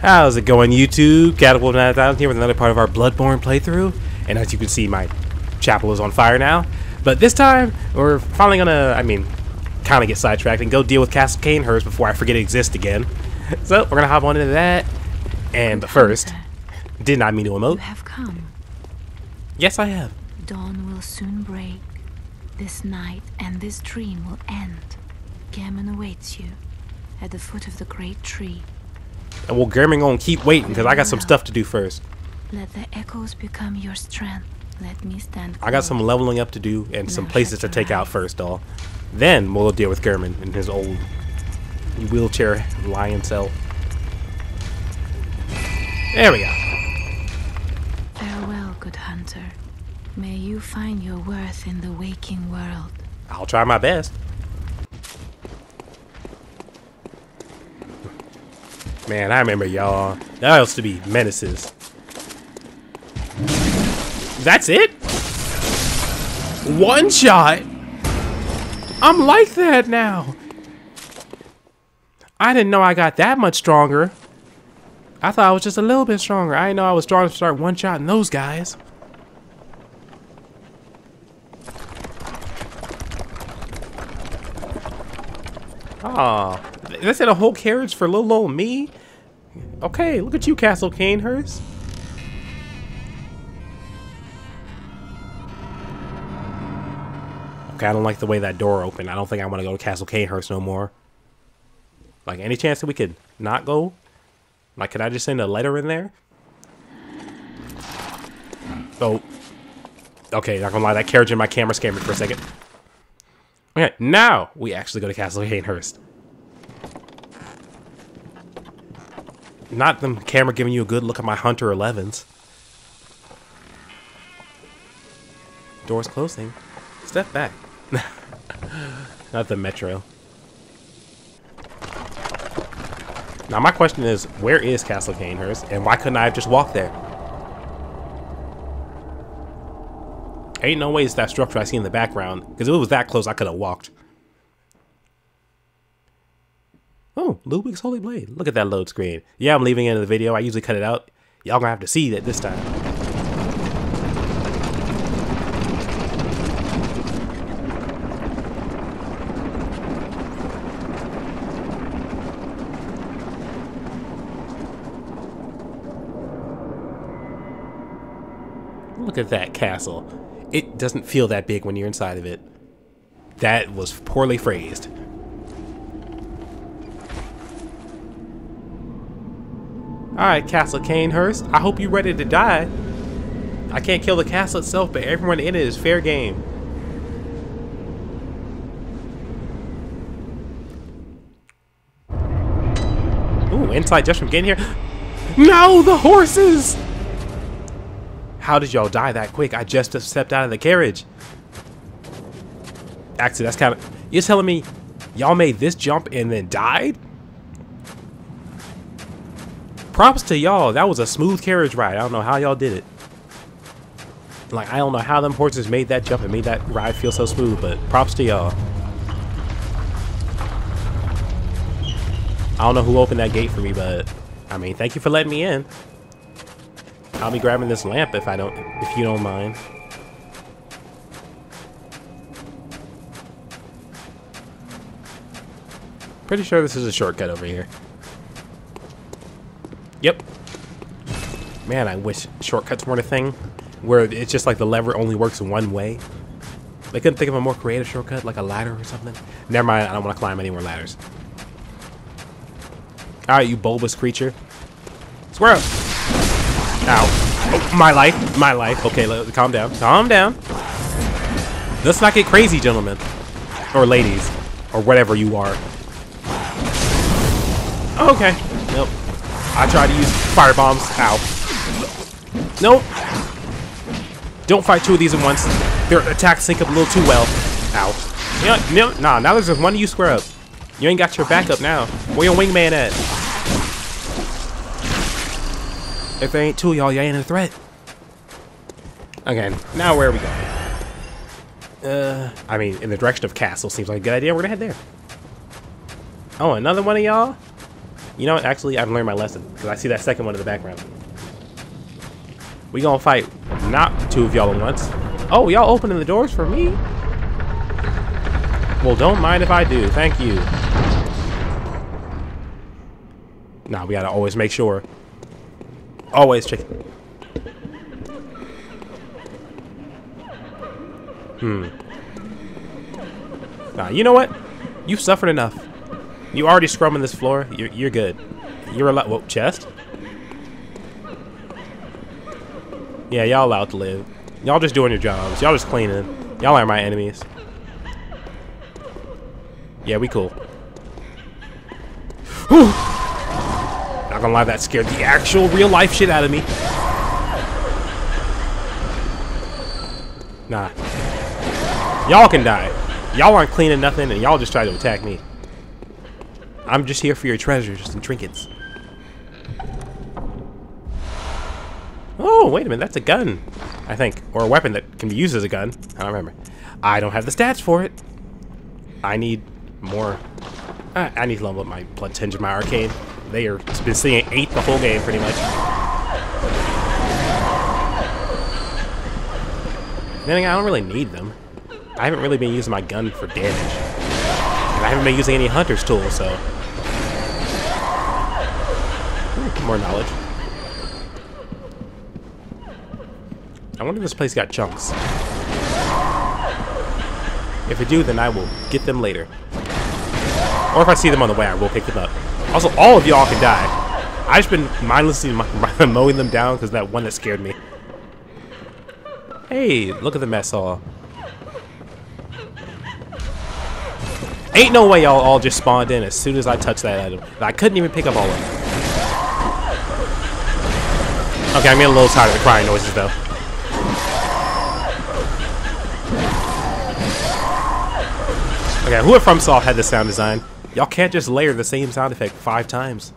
How's it going, YouTube? Catapult 9000 here with another part of our Bloodborne playthrough. And as you can see, my chapel is on fire now. But this time, we're finally gonna, kind of get sidetracked and go deal with Castle Cainhurst before I forget it exists again. So, we're gonna hop on into that. And first, did not mean to emote. You have come. Yes, I have. Dawn will soon break. This night and this dream will end. Gammon awaits you at the foot of the great tree. And well, German gonna keep waiting because I got some stuff to do first. Let the echoes become your strength. Let me stand close. I got some leveling up to do and some places to take out first, though. Then we'll deal with German and his old wheelchair lion cell. There we go. Farewell, good hunter. May you find your worth in the waking world. I'll try my best. Man, I remember y'all. That used to be menaces. That's it? One shot? I'm like that now. I didn't know I got that much stronger. I thought I was just a little bit stronger. I didn't know I was strong to start one shot in those guys. Aw, they said a whole carriage for little old me? Okay, look at you, Castle Cainhurst. Okay, I don't like the way that door opened. I don't think I want to go to Castle Cainhurst no more. Like, any chance that we could not go? Like, could I just send a letter in there? Oh. Okay, not gonna lie, that carriage in my camera scared me for a second. Okay, now we actually go to Castle Cainhurst. Not the camera giving you a good look at my Hunter 11s. Doors closing. Step back. Not the metro. Now my question is, where is Castle Cainhurst, and why couldn't I have just walked there? Ain't no way it's that structure I see in the background, because if it was that close, I could have walked. Oh, Ludwig's Holy Blade. Look at that load screen. Yeah, I'm leaving it in the video. I usually cut it out. Y'all gonna have to see that this time. Look at that castle. It doesn't feel that big when you're inside of it. That was poorly phrased. Alright, Castle Cainhurst. I hope you're ready to die. I can't kill the castle itself, but everyone in it is fair game. Ooh, insight just from getting here. No, the horses! How did y'all die that quick? I just stepped out of the carriage. Actually, that's kind of... You're telling me y'all made this jump and then died? Props to y'all. That was a smooth carriage ride. I don't know how y'all did it. Like, I don't know how them horses made that jump and made that ride feel so smooth, but props to y'all. I don't know who opened that gate for me, but I mean, thank you for letting me in. I'll be grabbing this lamp if you don't mind. Pretty sure this is a shortcut over here. Yep. Man, I wish shortcuts weren't a thing, where it's just like the lever only works one way. They couldn't think of a more creative shortcut, like a ladder or something. Never mind, I don't want to climb any more ladders. Alright, you bulbous creature. Squirrel! Ow. Oh, my life. My life. Okay, calm down. Calm down. Let's not get crazy, gentlemen. Or ladies. Or whatever you are. Okay. Nope. I tried to use fire bombs. Ow. Nope. Don't fight two of these at once. Their attacks sync up a little too well. Ow. You know, no, nah, now there's just one of you square up. You ain't got your backup now. Where your wingman at? If there ain't two of y'all, you ain't a threat. Okay, now where are we going? I mean, in the direction of castle seems like a good idea. We're gonna head there. Oh, another one of y'all? You know what? Actually, I've learned my lesson because I see that second one in the background. We gonna fight not two of y'all at once. Oh, y'all opening the doors for me? Well, don't mind if I do. Thank you. Nah, we gotta always make sure. Always check. Nah, you know what? You've suffered enough. You already scrumming this floor. You're good. You're allowed. Whoa, chest? Yeah, y'all allowed to live. Y'all just doing your jobs. Y'all just cleaning. Y'all are my enemies. Yeah, we cool. Whew. Not gonna lie, that scared the actual real life shit out of me. Nah. Y'all can die. Y'all aren't cleaning nothing, and y'all just try to attack me. I'm just here for your treasures and trinkets. Oh, wait a minute. That's a gun, I think. Or a weapon that can be used as a gun. I don't remember. I don't have the stats for it. I need more. I need to level up my blood tinge and my arcane. They are been sitting at 8 the whole game, pretty much. Then again, I don't really need them. I haven't really been using my gun for damage. And I haven't been using any hunter's tools, so. More knowledge. I wonder if this place got chunks. If it do, then I will get them later. Or if I see them on the way, I will pick them up. Also, all of y'all can die. I've just been mindlessly mowing them down because that one that scared me. Hey, look at the mess hall. Ain't no way y'all all just spawned in as soon as I touched that item. I couldn't even pick up all of them. Okay, I'm getting a little tired of the crying noises though. Okay, who at FromSoft had this sound design? Y'all can't just layer the same sound effect 5 times.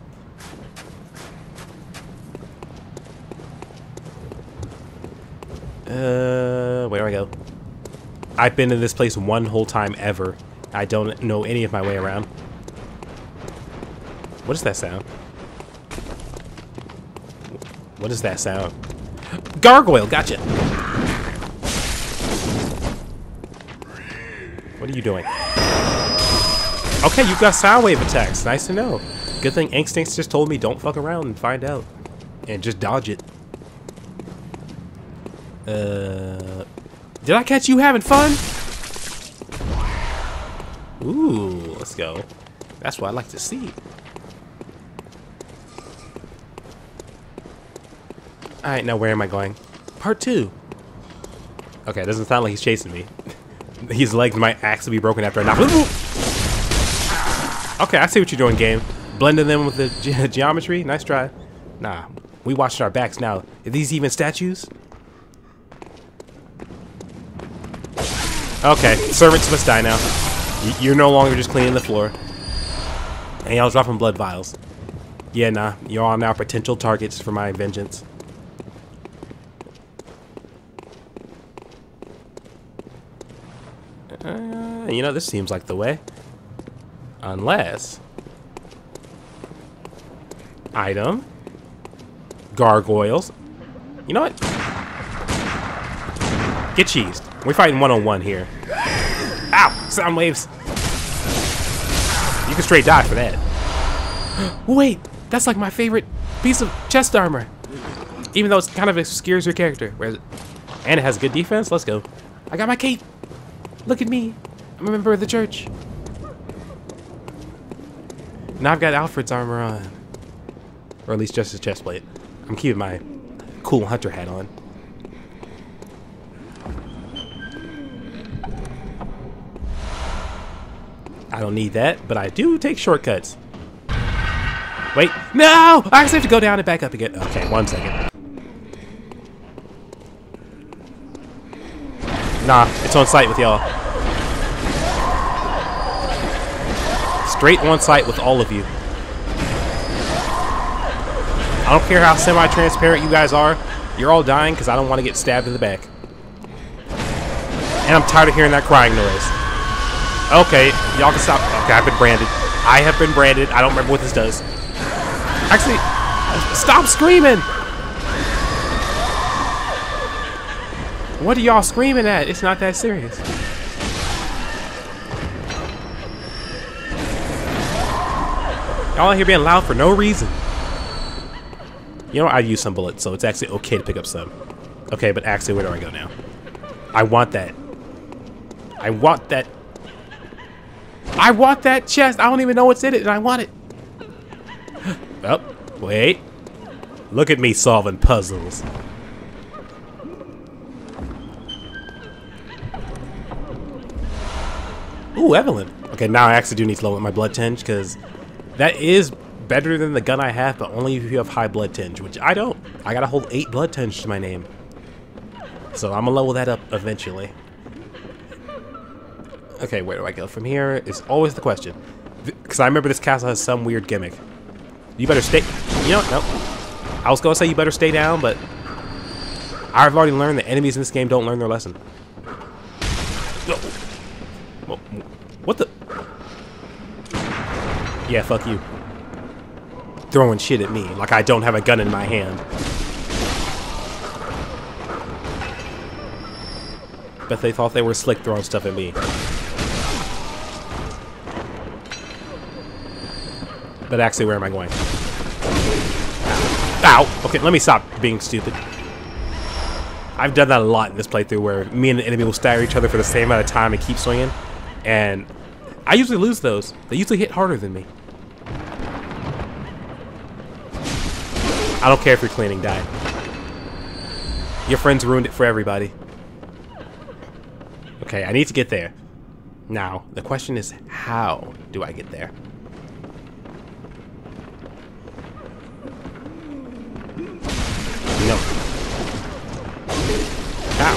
Where do I go? I've been in this place one whole time ever. I don't know any of my way around. What is that sound? What is that sound? Gargoyle, gotcha. What are you doing? Okay, you've got sound wave attacks. Nice to know. Good thing Instincts just told me don't fuck around and find out. And just dodge it. Did I catch you having fun? Ooh, let's go. That's what I like to see. Alright, now where am I going? Part 2. Okay, it doesn't sound like he's chasing me. His legs might actually be broken after I knock. Okay, I see what you're doing, game. Blending them with the geometry. Nice try. Nah, we watched our backs now. Are these even statues? Okay, servants must die now. You're no longer just cleaning the floor. And y'all dropping blood vials. Yeah, nah. You're all now potential targets for my vengeance. You know, this seems like the way. Unless... Item. Gargoyles. You know what? Get cheesed. We're fighting one-on-one here. Ow! Sound waves. You can straight die for that. Wait! That's like my favorite piece of chest armor. Even though it kind of obscures your character. And it has good defense. Let's go. I got my cape. Look at me. I'm a member of the church. Now I've got Alfred's armor on. Or at least just his chest plate. I'm keeping my cool hunter hat on. I don't need that, but I do take shortcuts. Wait, no! I actually have to go down and back up again. Okay, 1 second. Nah, it's on site with y'all. Straight on site with all of you. I don't care how semi-transparent you guys are. You're all dying because I don't want to get stabbed in the back. And I'm tired of hearing that crying noise. Okay, y'all can stop. Okay, I've been branded. I have been branded. I don't remember what this does. Actually, stop screaming! What are y'all screaming at? It's not that serious. Y'all out here being loud for no reason. You know what? I use some bullets, so it's actually okay to pick up some. Okay, but actually, where do I go now? I want that. I want that. I want that chest. I don't even know what's in it, and I want it. Oh, wait. Look at me solving puzzles. Ooh, Evelyn. Okay, now I actually do need to lower my blood tinge, because that is better than the gun I have, but only if you have high blood tinge, which I don't. I gotta hold 8 blood tinge to my name. So I'm gonna level that up eventually. Okay, where do I go from here is always the question. Because I remember this castle has some weird gimmick. You better stay... You know what? Nope. I was gonna say you better stay down, but... I've already learned that enemies in this game don't learn their lesson. What the... Yeah, fuck you. Throwing shit at me like I don't have a gun in my hand. Bet they thought they were slick throwing stuff at me. But actually, where am I going? Ow! Okay, let me stop being stupid. I've done that a lot in this playthrough where me and the enemy will stagger each other for the same amount of time and keep swinging. And I usually lose those. They usually hit harder than me. I don't care if you're cleaning, die. Your friends ruined it for everybody. Okay, I need to get there. Now, the question is, how do I get there? No. Ow.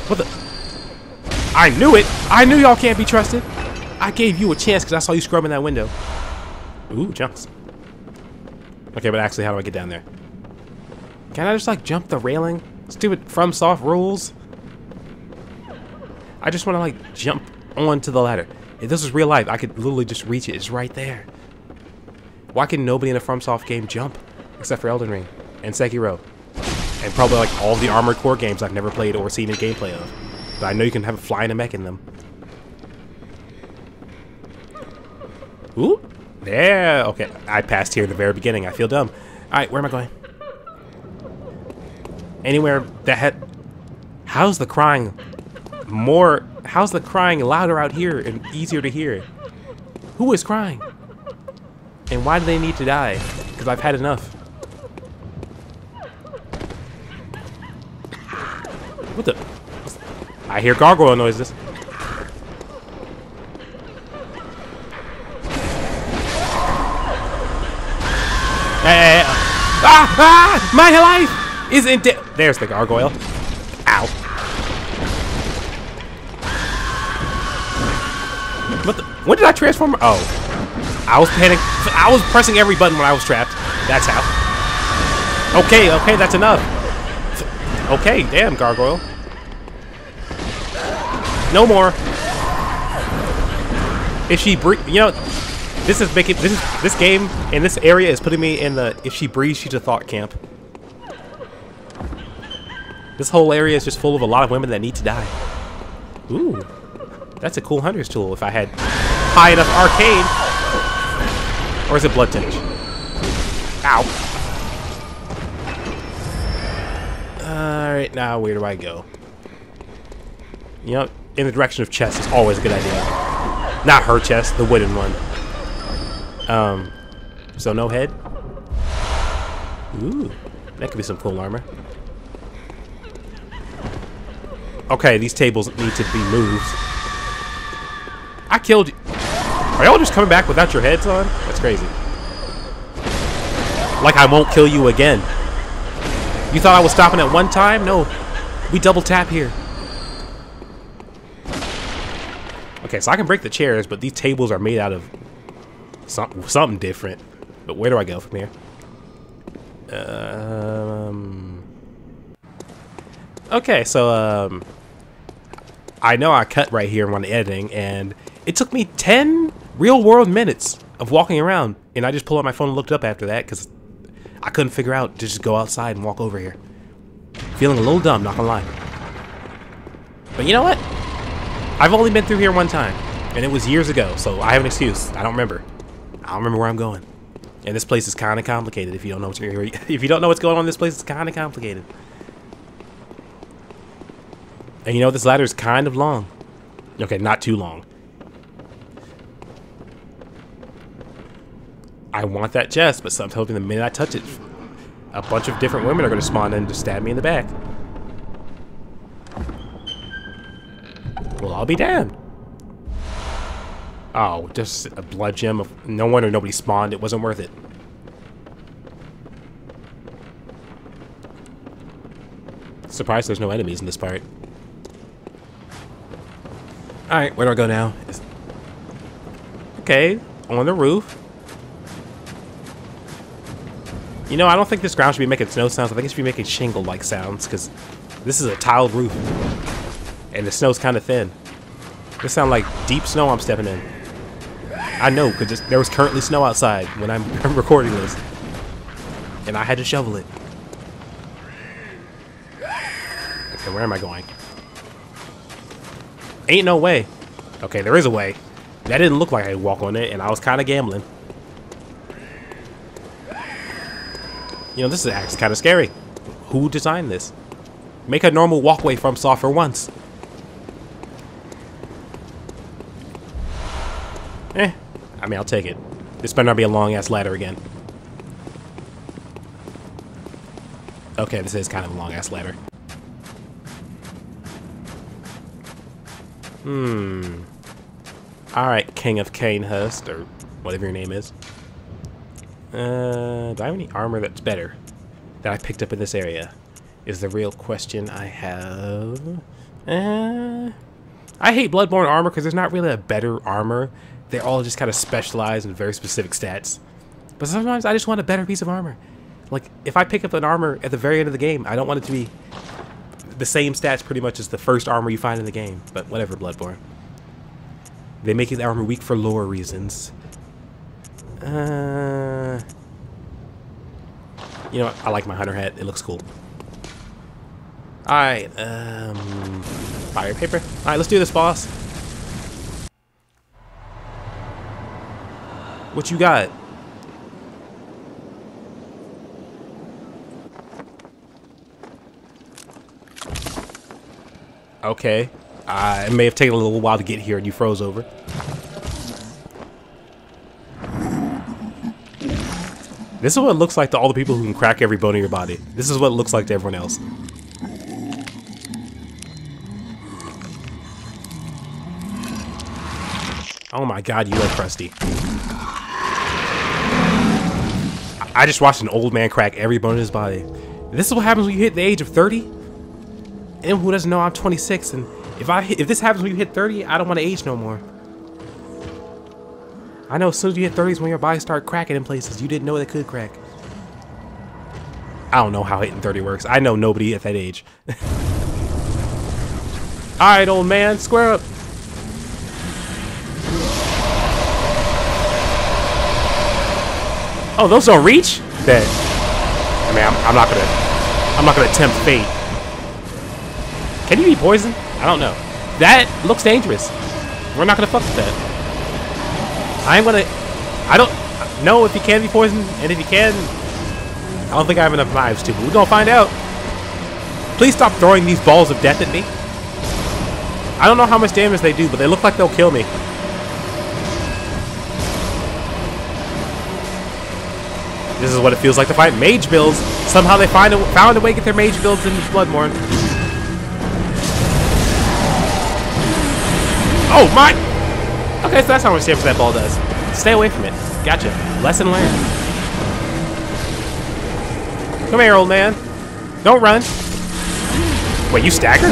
What the? I knew it! I knew y'all can't be trusted! I gave you a chance because I saw you scrubbing that window. Ooh, jumps. Okay, but actually, how do I get down there? Can I just, like, jump the railing? Stupid FromSoft rules. I just want to, like, jump onto the ladder. If this was real life, I could literally just reach it. It's right there. Why can nobody in a FromSoft game jump? Except for Elden Ring and Sekiro. And probably, like, all the Armored Core games I've never played or seen a gameplay of. But I know you can have a flying a mech in them. Ooh. Yeah, okay. I passed here at the very beginning. I feel dumb. Alright, where am I going? Anywhere that had... How's the crying louder out here and easier to hear? Who is crying? And why do they need to die? Because I've had enough. What the... I hear gargoyle noises. Hey, my life is in there's the gargoyle. Ow. What the? When did I transform? Oh. I was panicked. I was pressing every button when I was trapped. That's how. Okay, okay, that's enough. Okay, damn, gargoyle. No more. If she breathe, you know, this game in this area is putting me in the if she breathes, she's a thought camp. This whole area is just full of a lot of women that need to die. Ooh, that's a cool hunter's tool. If I had high enough arcane, or is it blood tinge? Ow. All right, now where do I go? You know, in the direction of chest is always a good idea. Not her chest, the wooden one. So no head. Ooh, that could be some cool armor. Okay, these tables need to be moved. I killed you. Are y'all just coming back without your heads on? That's crazy. Like I won't kill you again. You thought I was stopping at one time? No, we double tap here. Okay, so I can break the chairs, but these tables are made out of something different. But where do I go from here? Okay, so I know I cut right here on the editing, and it took me 10 real-world minutes of walking around, and I just pulled out my phone and looked up after that because I couldn't figure out to just go outside and walk over here. Feeling a little dumb, not gonna lie. But you know what? I've only been through here one time, and it was years ago, so I have an excuse. I don't remember. I don't remember where I'm going. And this place is kind of complicated. If you don't know if you don't know what's going on, this place is kind of complicated. And you know, this ladder is kind of long. Okay, not too long. I want that chest, but I'm hoping the minute I touch it, a bunch of different women are going to spawn in to stab me in the back. Well, I'll be damned. Oh, just a blood gem of no wonder nobody spawned. It wasn't worth it. Surprised there's no enemies in this part. Alright, where do I go now? Okay, on the roof. You know, I don't think this ground should be making snow sounds. I think it should be making shingle-like sounds, because this is a tiled roof. And the snow's kind of thin. This sounds like deep snow I'm stepping in. I know, because there was currently snow outside when I'm recording this. And I had to shovel it. Okay, where am I going? Ain't no way. Okay, there is a way. That didn't look like I could walk on it, and I was kind of gambling. You know, this is actually kind of scary. Who designed this? Make a normal walkway from software once. I mean, I'll take it. This better not be a long-ass ladder again. Okay, this is kind of a long-ass ladder. Alright, King of Canehurst, or whatever your name is. Do I have any armor that's better that I picked up in this area? Is the real question I have. I hate Bloodborne armor because there's not really a better armor. They're all just kind of specialized in very specific stats. But sometimes I just want a better piece of armor. Like, if I pick up an armor at the very end of the game, I don't want it to be the same stats pretty much as the first armor you find in the game. But whatever, Bloodborne. They make his armor weak for lore reasons. You know what? I like my hunter hat. It looks cool. Alright, fire paper. Alright, let's do this, boss. What you got? Okay. It may have taken a little while to get here and you froze over. This is what it looks like to all the people who can crack every bone in your body. This is what it looks like to everyone else. Oh my god, you look crusty. I just watched an old man crack every bone in his body. This is what happens when you hit the age of 30? Anyone who doesn't know, I'm 26, and if this happens when you hit 30, I don't want to age no more. I know as soon as you hit 30 is when your body starts cracking in places you didn't know they could crack. I don't know how hitting 30 works. I know nobody at that age. Alright, old man, square up. Oh, those don't reach? Bet. I mean, I'm not gonna attempt fate. Can you be poisoned? I don't know. That looks dangerous. We're not gonna fuck with that. I don't know if you can be poisoned, and if you can, I don't think I have enough knives to, but we're gonna find out. Please stop throwing these balls of death at me. I don't know how much damage they do, but they look like they'll kill me. This is what it feels like to fight mage builds. Somehow they found a way to get their mage builds into Bloodborne. Oh my! Okay, so that's how much damage that ball does. Stay away from it. Gotcha. Lesson learned. Come here, old man. Don't run. Wait, you stagger?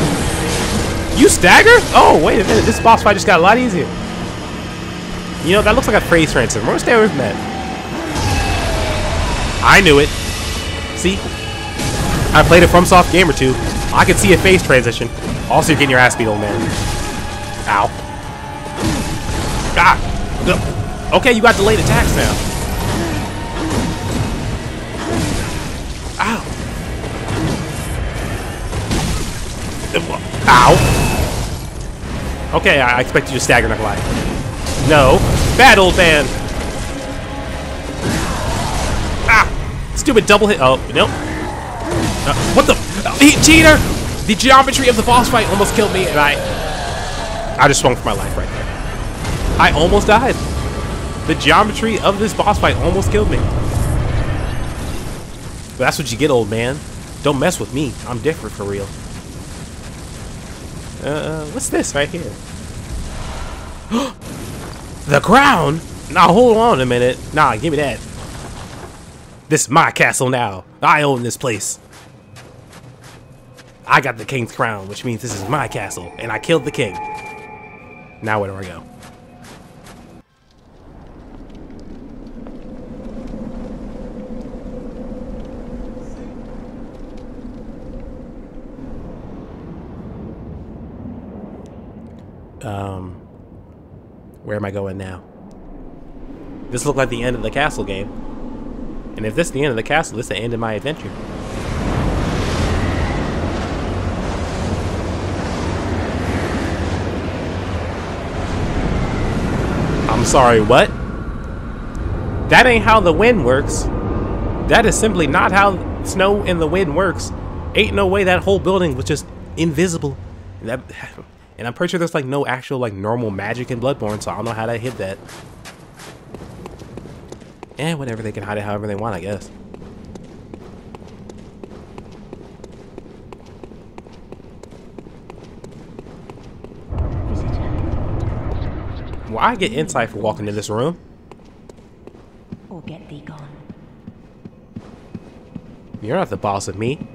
You stagger? Oh, wait a minute. This boss fight just got a lot easier. You know, that looks like a phrase transfer. We're gonna stay away from that. I knew it. See? I played a FromSoft game or two. I could see a phase transition. Also, you're getting your ass beat, old man. Ow. Ah! Okay, you got delayed attacks now. Ow. Ow. Okay, I expect you to stagger, not lie. No. Bad old man. Ah! Stupid double hit. Oh, nope. What the? Cheater! The geometry of the boss fight almost killed me, and I just swung for my life right there. I almost died. The geometry of this boss fight almost killed me. But that's what you get, old man. Don't mess with me. I'm different for real. What's this right here? The crown? Now hold on a minute. Nah, give me that. This is my castle now. I own this place. I got the king's crown, which means this is my castle, and I killed the king. Now where do I go? Where am I going now? This looks like the end of the castle game. And if this is the end of the castle, this is the end of my adventure. I'm sorry, what? That ain't how the wind works. That is simply not how snow and the wind works. Ain't no way that whole building was just invisible. And I'm pretty sure there's like no actual like normal magic in Bloodborne, so I don't know how they hid that. And whatever, they can hide it however they want, I guess. Well, I get insight for walking in this room. Or get thee gone. You're not the boss of me.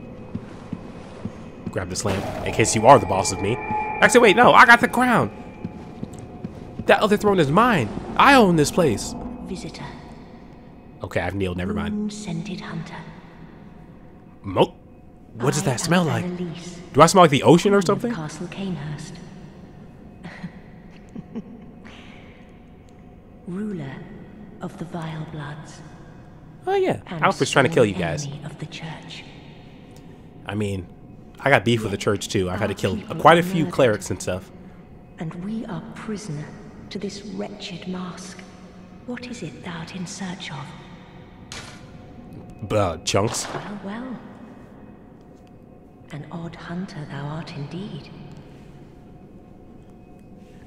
Grab this lamp in case you are the boss of me. Actually, wait, no, I got the crown. That other throne is mine. I own this place. Visitor. Okay, I've kneeled, never mind. Scented hunter. What does that smell like? Do I smell like the ocean or something? Castle Canehurst. Ruler of the Vile Bloods. Oh yeah, Alfred's trying to kill you guys. Of the church. I mean, I got beef with the church too. I've had to kill quite a few clerics and stuff. And we are prisoner to this wretched mask. What is it thou art in search of? Chunks. Well, well. An odd hunter thou art indeed.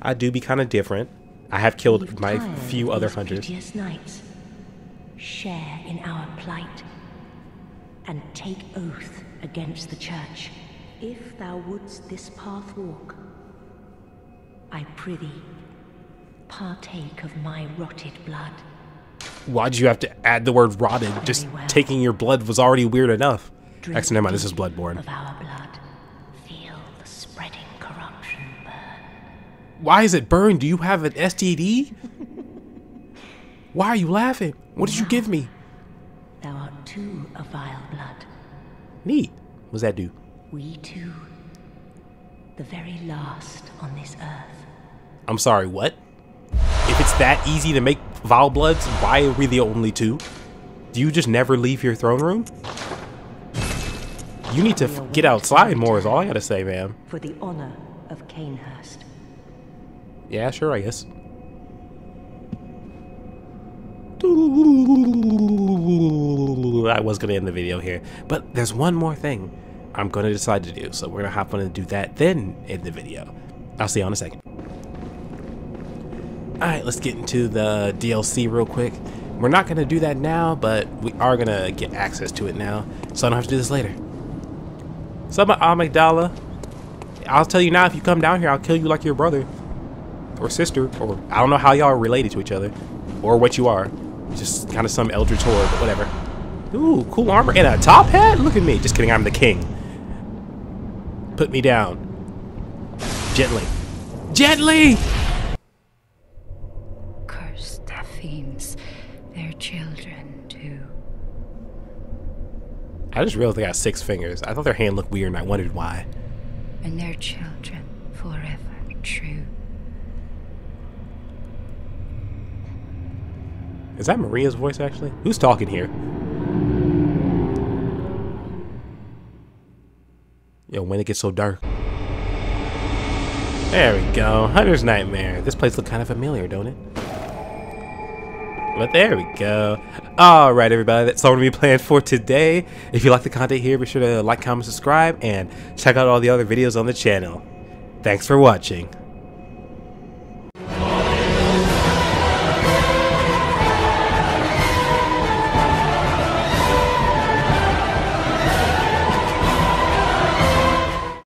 I do be kind of different. I have killed my few other hunters. Knights. Share in our plight. And take oath against the church. If thou wouldst this path walk, I prithee, partake of my rotted blood. Why'd you have to add the word rotted? Just taking your blood was already weird enough. Actually, never mind, this is Bloodborne. Of our blood, feel the spreading corruption burn. Why is it burned? Do you have an STD? Why are you laughing? What did you give me? Thou art too a vile blood. Neat. What's that do? We too, the very last on this earth. I'm sorry, what? If it's that easy to make vile bloods, why are we the only two? Do you just never leave your throne room? You need to get outside more is all I gotta say, ma'am. For the honor of Canehurst. Yeah, sure, I guess. I was gonna end the video here, but there's one more thing I'm gonna decide to do, so we're gonna hop on and do that, then end the video. I'll see you in a second. Alright, let's get into the DLC real quick. We're not gonna do that now, but we are gonna get access to it now, so I don't have to do this later. So I'm Amygdala. I'll tell you now, if you come down here, I'll kill you like your brother or sister, or I don't know how y'all are related to each other, or what you are. Just kind of some eldritch horde, but whatever. Ooh, cool armor and a top hat? Look at me. Just kidding, I'm the king. Put me down. Gently. Gently! Cursed fiends, their children too. I just realized they got 6 fingers. I thought their hand looked weird and I wondered why. And their children forever true. Is that Maria's voice, actually? Who's talking here? Yo, when it gets so dark. There we go. Hunter's Nightmare. This place looks kind of familiar, don't it? But there we go. Alright, everybody. That's all we're going to be playing for today. If you like the content here, be sure to like, comment, subscribe, and check out all the other videos on the channel. Thanks for watching.